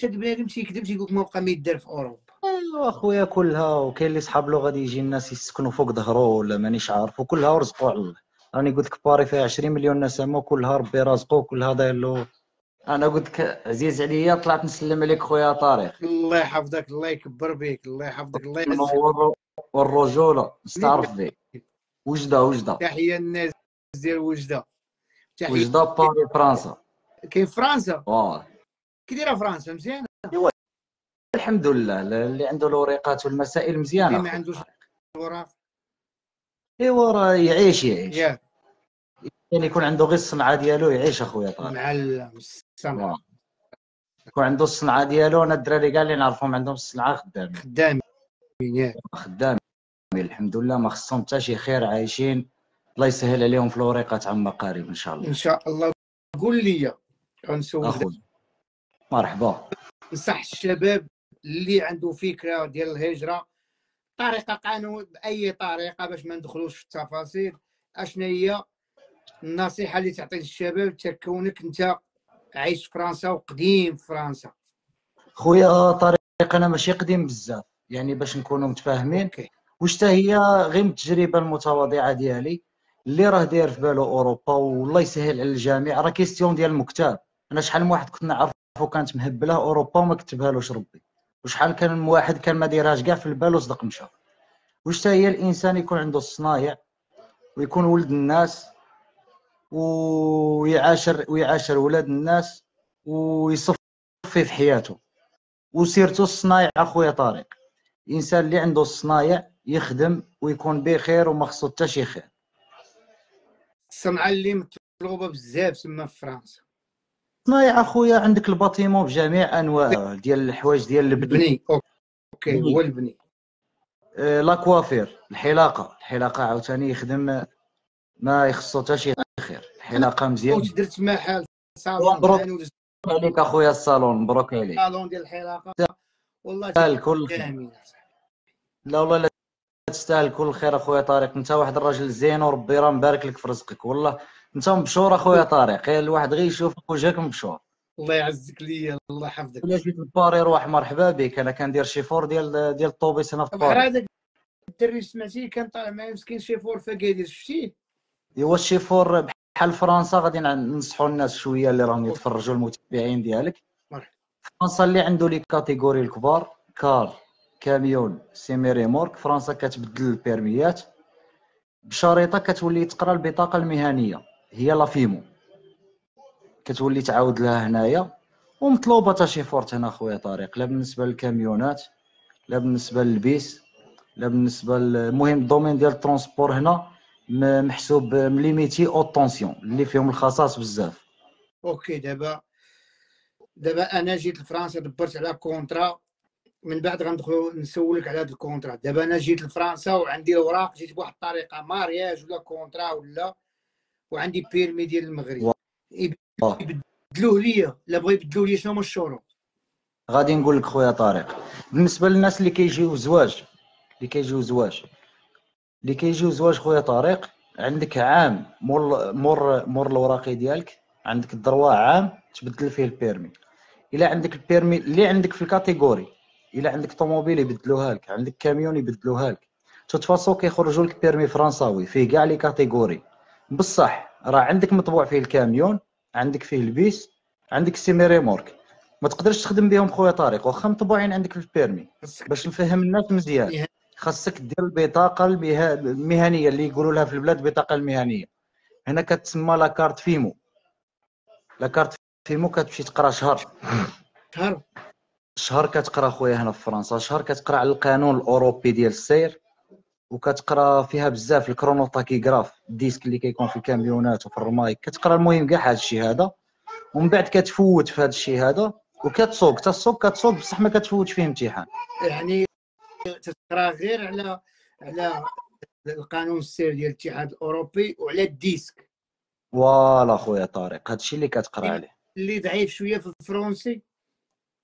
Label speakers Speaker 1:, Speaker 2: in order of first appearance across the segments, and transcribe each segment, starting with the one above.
Speaker 1: هاد البنادم تيكذب تيقول لك ما بقى ما يدار في اوروبا.
Speaker 2: ايوا اخويا كلها، وكاين اللي صحاب له غادي يجي الناس يسكنوا فوق ظهرو ولا مانيش عارف، وكلها ورزقو على الله. راني قلت لك باري فيها 20 مليون نسمه، وكلها ربي رازقو وكلها داير له. انا قلت لك عزيز عليا، طلعت نسلم عليك خويا طارق.
Speaker 1: الله يحفظك، الله يكبر بك، الله يحفظك، الله يعزك.
Speaker 2: المنور والرجوله نستعرف بك. وجده وجده
Speaker 1: تحيه الناس ديال وجده. تحيه.
Speaker 2: وجده باري فرنسا.
Speaker 1: كاين فرنسا.
Speaker 2: واه
Speaker 1: كي دايره فرنسا؟ مزيانه
Speaker 2: الحمد لله. اللي عنده الوريقات والمسائل
Speaker 1: اللي
Speaker 2: مزيانه.
Speaker 1: ما عندوش الوراق
Speaker 2: ايوا راه يعيش
Speaker 1: ياك
Speaker 2: يعني يكون عنده غير الصنعه ديالو يعيش اخويا طارق.
Speaker 1: معلم السمع
Speaker 2: يكون عنده الصنعه ديالو. انا الدراري كاع اللي نعرفهم عندهم الصنعه خدامين
Speaker 1: خدامين ياك
Speaker 2: خدامين الحمد لله، ما خصهم حتى شي خير، عايشين. الله يسهل عليهم في الوريقات عما قريب ان شاء الله.
Speaker 1: ان شاء الله. قول لي غنسولك
Speaker 2: اخويا مرحبا.
Speaker 1: نصح الشباب اللي عنده فكره ديال الهجره، طريقه قانون باي طريقه باش ما ندخلوش في التفاصيل، اشنا هي النصيحه اللي تعطي للشباب تكونك انت عايش في فرنسا وقديم في فرنسا؟
Speaker 2: خويا طارق انا ماشي قديم بزاف، يعني باش نكونوا متفاهمين.
Speaker 1: اوكي.
Speaker 2: واش هي غير من التجربه المتواضعه ديالي اللي راه داير في بالو اوروبا، والله يسهل على الجميع. راه كيستيون ديال المكتاب. انا شحال من واحد كنت نعرفو كانت مهبله اوروبا وما كتبهالوش ربي، وشحال كان من واحد كان ما دايرهاش كاع في البال وصدق مشى. واش هي الانسان يكون عنده الصنايع ويكون ولد الناس ويعاشر ولاد الناس ويصفي في حياته. وسيرتو الصنايع اخويا طارق. الانسان اللي عنده الصنايع يخدم ويكون بخير وما خصو حتى شي خير.
Speaker 1: الصنعه اللي مطلوبه بزاف تما في فرنسا.
Speaker 2: صنايع اخويا عندك الباتيمون بجميع انواعه، ديال الحوايج ديال
Speaker 1: البني. اوكي هو البني.
Speaker 2: لاكوافير، الحلاقه عاوتاني يخدم ما يخصو حتى شي خير. الحلاقه مزيان.
Speaker 1: درت محل صالون
Speaker 2: مبروك عليك اخويا الصالون، مبروك عليك.
Speaker 1: صالون ديال الحلاقه والله
Speaker 2: تستاهل كل خير.
Speaker 1: جميل.
Speaker 2: لا والله لا تستاهل كل خير اخويا طارق. انت واحد الراجل زين وربي راه مبارك لك في رزقك. والله انت مبشور اخويا طارق، الواحد غير يشوفك وجهك مبشور.
Speaker 1: الله يعزك ليا، الله يحفظك.
Speaker 2: ولا جيت لباري روح مرحبا بك. انا كندير شيفور ديال الطوبيس هنا في
Speaker 1: بحال
Speaker 2: باري.
Speaker 1: هذاك الدري سمعتيه كان طالع معايا مسكين شيفور في اكادير، شفتيه؟
Speaker 2: ايوا الشيفور بحال فرنسا غادي ننصحوا الناس شويه اللي راهم يتفرجوا المتابعين ديالك.
Speaker 1: مرحبا.
Speaker 2: فرنسا اللي عنده لي كاتيجوري الكبار، كار، كاميون، سيمي ريمورك، فرنسا كتبدل البيرميات بشريطه كتولي تقرا البطاقه المهنيه هي لافيمو، كتولي تعاود لها هنايا. ومطلوبه تا شي فورت هنا خويا طارق، لا بالنسبه للكاميونات، لا بالنسبه للبيس، لا بالنسبه المهم الدومين ديال الترونسبور هنا محسوب مليميتي او طونسيون اللي فيهم الخصاص بزاف.
Speaker 1: اوكي. دابا انا جيت لفرنسا دبرت على كونترا، من بعد غندخلوا نسولك على هذا الكونترا. دابا انا جيت لفرنسا وعندي الاوراق، جيت بواحد الطريقه مارياج ولا كونترا ولا، وعندي بيرمي ديال المغرب. يبدلوه ليا، لا بغا يبدلوه ليا شنو هما الشروط؟
Speaker 2: غادي نقول لك خويا طارق. بالنسبه للناس اللي كيجيو زواج خويا طارق، عندك عام مور الوراقي ديالك، عندك الدروا عام تبدل فيه البيرمي. الا عندك البيرمي اللي عندك في الكاتيجوري، الا عندك طوموبيل يبدلوها لك، عندك كاميون يبدلوها لك. توتفاصو كيخرجوا لك بيرمي فرنساوي فيه كاع لي كاتيجوري. بصح راه عندك مطبوع فيه الكاميون، عندك فيه البيس، عندك السيمي ريمورك. ما تقدرش تخدم بهم خويا طارق واخا مطبوعين عندك في البيرمي. باش نفهم الناس مزيان، خاصك دير البطاقه المهنيه اللي يقولوا لها في البلاد البطاقه المهنيه. هنا كتسمى لا كارت فيمو. لا كارت فيمو كتمشي تقرا شهر كتقرا خويا هنا في فرنسا. شهر كتقرا على القانون الاوروبي ديال السير، وكتقرا فيها بزاف الكرونو تاكيغراف، الديسك اللي كيكون في الكاميونات وفي الرمايك. كتقرا المهم كاع هذا الشيء هذا، ومن بعد كتفوت في هذا الشيء هذا وكتسوق. كتسوق بصح ما كتفوتش فيه امتحان.
Speaker 1: يعني تقرا غير على القانون السير ديال الاتحاد الاوروبي وعلى الديسك.
Speaker 2: فوالا خويا طارق، هذا الشيء اللي كتقرا عليه.
Speaker 1: اللي ضعيف شويه في الفرنسي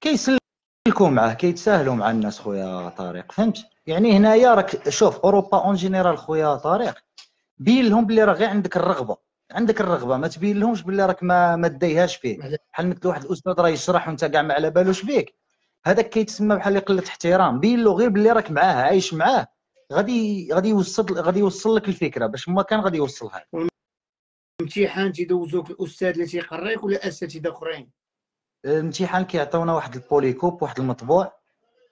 Speaker 2: كيسلكوا معاه، كيتساهلوا مع الناس خويا طارق، فهمت؟ يعني هنايا راك شوف اوروبا اون جينيرال خويا طارق، بين لهم بلي راه غير عندك الرغبه. عندك الرغبه، ما تبين لهمش باللي راك ما دايهاش فيه. بحال مثل واحد الاستاذ راه يشرح وانت كاع ما على بالوش بيك، هذاك كيتسمى بحال قله احترام. بين له غير باللي راك معاه عايش معاه، غادي يوصل لك الفكره باش ما كان غادي يوصلها.
Speaker 1: الامتحان تيدوزوك الاستاذ اللي تيقريك ولا اساتذه اخرين؟
Speaker 2: الامتحان كيعطيونا واحد البوليكوب، واحد المطبوع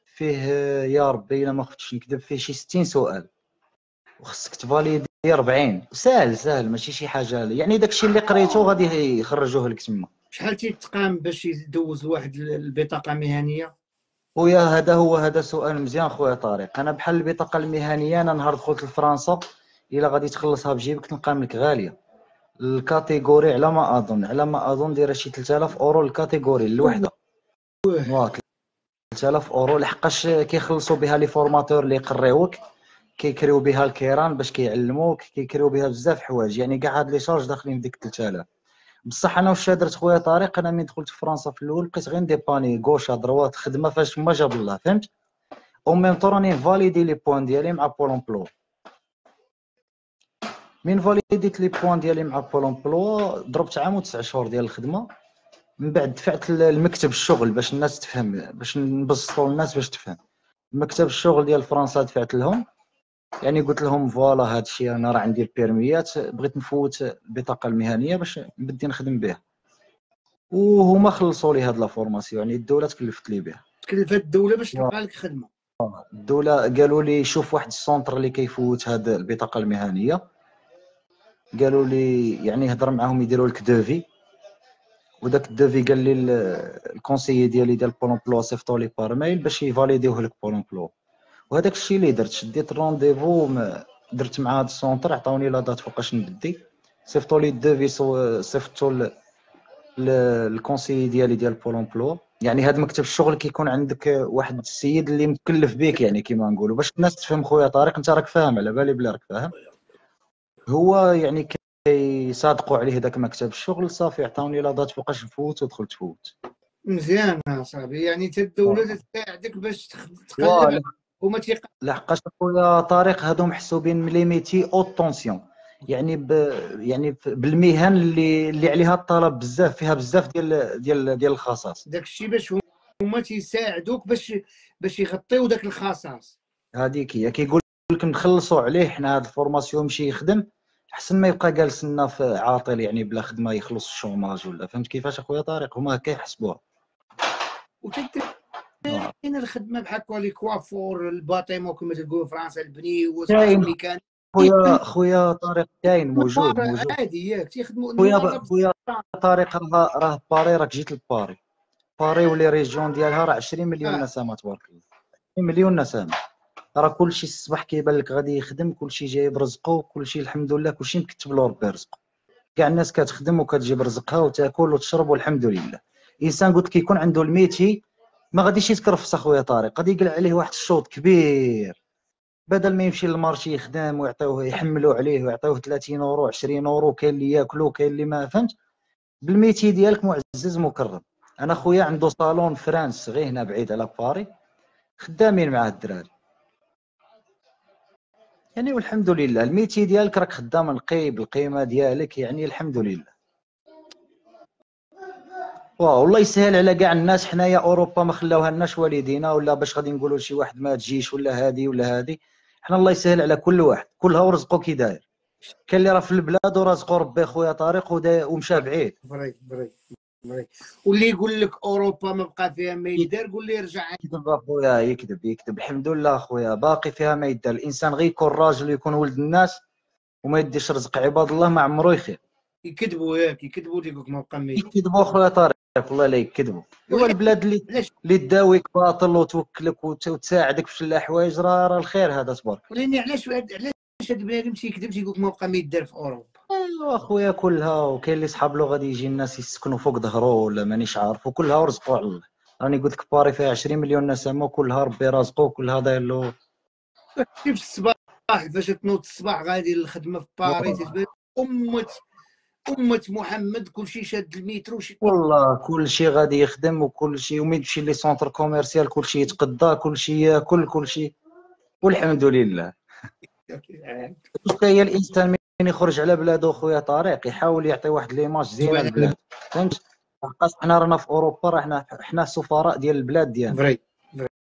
Speaker 2: فيه يا ربي الا ما خفتش نكذب فيه شي 60 سؤال، وخصك تفاليدي 40. سهل ماشي شي حاجه، يعني داكشي اللي قريتو غادي يخرجوه لك تما.
Speaker 1: شحال تيتقام باش يدوز واحد البطاقه مهنيه؟
Speaker 2: خويا هذا سؤال مزيان خويا طارق. انا بحال البطاقه المهنيه، انا نهار دخلت لفرنسا الا غادي تخلصها بجيبك تلقاهم لك غاليه. الكاتيجوري على ما اظن دايره شي 3000 اورو الكاتيجوري الوحده. 3000 اورو لحقاش كيخلصوا بها لي فورماتور اللي يقريوك، كيكريو بها الكيران باش كيعلموك، كيكريو بها بزاف حوايج، يعني كاع هاد لي شارج داخلين في ديك 3000. بصح انا واش درت خويا طارق، انا من دخلت فرنسا في الاول بقيت غير نديباني غوشا دروات خدمه فاش ما جاب الله، فهمت؟ او ميم طون راني فاليدي لي بوان ديالي مع بول امبلو. من فاليديت لي بوان ديالي مع بول امبلو ضربت عام و9 شهور ديال الخدمه. من بعد دفعت المكتب الشغل باش الناس تفهم، باش نبسطوا الناس باش تفهم. مكتب الشغل ديال فرنسا دفعت لهم، يعني قلت لهم فوالا هذا الشيء انا راه عندي البيرميات، بغيت نفوت البطاقه المهنيه باش نبدي نخدم بها، وهما خلصوا لي هاد لا فورماسيون، يعني الدوله تكلفت لي بها.
Speaker 1: تكلفت الدوله باش تلقى لك خدمه؟
Speaker 2: الدوله قالوا لي شوف واحد السونتر اللي كيفوت هاد البطاقه المهنيه، قالوا لي يعني هضر معاهم يديروا لك دوفي، وداك الدوفي قال لي الكونسيي ديالي ديال بول امبلوا صيفطوا لي بار ميل باش يفاليديوه لك بول امبلوا. وهذاك الشيء اللي درت، شديت الرونديفو، درت مع هاد السونتر، عطاوني لا دات فوقاش نبدي، صيفطوا لي الدوفي، صيفطوا الكونسيي ديالي ديال بول امبلوا. يعني هاد مكتب الشغل كيكون عندك واحد السيد اللي مكلف بك، يعني كيما نقولوا باش الناس تفهم. خويا طارق انت راك فاهم، على بالي بلي راك فاهم. هو يعني كيصادقوا عليه داك مكتب الشغل، صافي عطاوني لا دات فوقاش نفوت ودخلت فوت.
Speaker 1: مزيان اصاحبي، يعني حتى الدوله تساعدك باش تقلب
Speaker 2: فوالا.
Speaker 1: وما
Speaker 2: لحقاش خويا طارق هادو محسوبين من لي ميتي او طونسيون، يعني يعني بالمهن اللي عليها الطلب بزاف، فيها بزاف ديال الخصائص.
Speaker 1: داك الشيء باش هما تيساعدوك باش يغطيو داك الخصاص.
Speaker 2: هذيك هي كيقول لك نخلصوا عليه حنا هاد الفورماسيون يمشي يخدم، احسن ما يبقى جالس لنا في عاطل يعني بلا خدمه يخلص الشوماج ولا، فهمت كيفاش اخويا طارق؟ هما هكا يحسبوها.
Speaker 1: كاين الخدمه بحال كوا لي كوافور، الباطيمو كما تقولوا فرنسا، البني
Speaker 2: كاين
Speaker 1: والميكانيك.
Speaker 2: خويا طارق، كاين موجود.
Speaker 1: عادي ياك تيخدموا
Speaker 2: خويا طارق، راه باري، راك جيت لباري. باري ولي ريجيون ديالها راه 20 مليون نسمه تبارك الله، 20 مليون نسمه. راه كلشي الصباح كيبان لك غادي يخدم، كلشي جايب رزقه، كلشي الحمد لله، كلشي مكتب له ربي رزقه. كاع الناس كتخدم وكتجيب رزقها وتاكل وتشرب والحمد لله. الانسان قلت لك يكون عنده الميتي ما غاديش يتكرفس اخويا طارق، غادي يقلع عليه واحد الشوط كبير، بدل ما يمشي للمارشي يخدم ويعطيوه يحملوا عليه ويعطيوه 30 اورو 20 اورو، كاين اللي ياكلوا كاين اللي ما، فهمت؟ بالميتي ديالك معزز مكرم. انا خويا عنده صالون فرانس غير هنا بعيد على باري، خدامين معاه الدراري، يعني والحمد لله. الميتي ديالك راك خدام نقي بالقيمه ديالك، يعني الحمد لله. والله يسهل على كاع الناس. حنايا اوروبا ما خلاوها لناش والدينا، ولا باش غادي نقولوا لشي واحد ما تجيش ولا هادي ولا هادي. حنا الله يسهل على كل واحد، كلها ورزقو كي داير. كاين اللي راه في البلاد ورزقو ربي خويا طارق ومشى بعيد.
Speaker 1: فري. واللي يقول لك اوروبا ما بقى فيها ما يدار، قول لي يرجع.
Speaker 2: يكذب اخويا، يكذب. الحمد لله اخويا باقي فيها ما يدار. الانسان غير يكون راجل ويكون ولد الناس وما يديش رزق عباد الله، ما عمرو يخير.
Speaker 1: يكذبوا ياك، يكذبوا لك ما بقى ما
Speaker 2: يكذبوا اخويا طارق، والله لا يكذبوا. ايوا البلاد اللي تداويك باطل وتوكلك وتساعدك في شي حوايج، راه الخير هذا تبارك.
Speaker 1: ولكن علاش هاد بنادم تيكذب تيقول لك ما بقى ما يدار في اوروبا؟
Speaker 2: ايوا اخويا كلها، وكاين اللي صحاب له غادي يجي الناس يسكنوا فوق ظهرو ولا مانيش عارف، وكلها ورزقوا على الله. راني قلت لك باري فيها 20 مليون نسمه، كلها ربي رازقو، كلها داير له.
Speaker 1: كيف الصباح فاش تنوض الصباح غادي للخدمه في باريس، تتبان أمة محمد كلشي شاد المترو
Speaker 2: والله كلشي غادي يخدم وكلشي، ومين تمشي لي سونتر كوميرسيال كلشي يتقضى، كلشي ياكل، كلشي والحمد لله. هي الانسان يخرج على بلادو خويا طارق يحاول يعطي واحد ليماج زينه
Speaker 1: زوين
Speaker 2: لبلاد، فهمت؟ حقاش حنا رانا في اوروبا، حنا سفراء ديال البلاد ديالنا.
Speaker 1: فري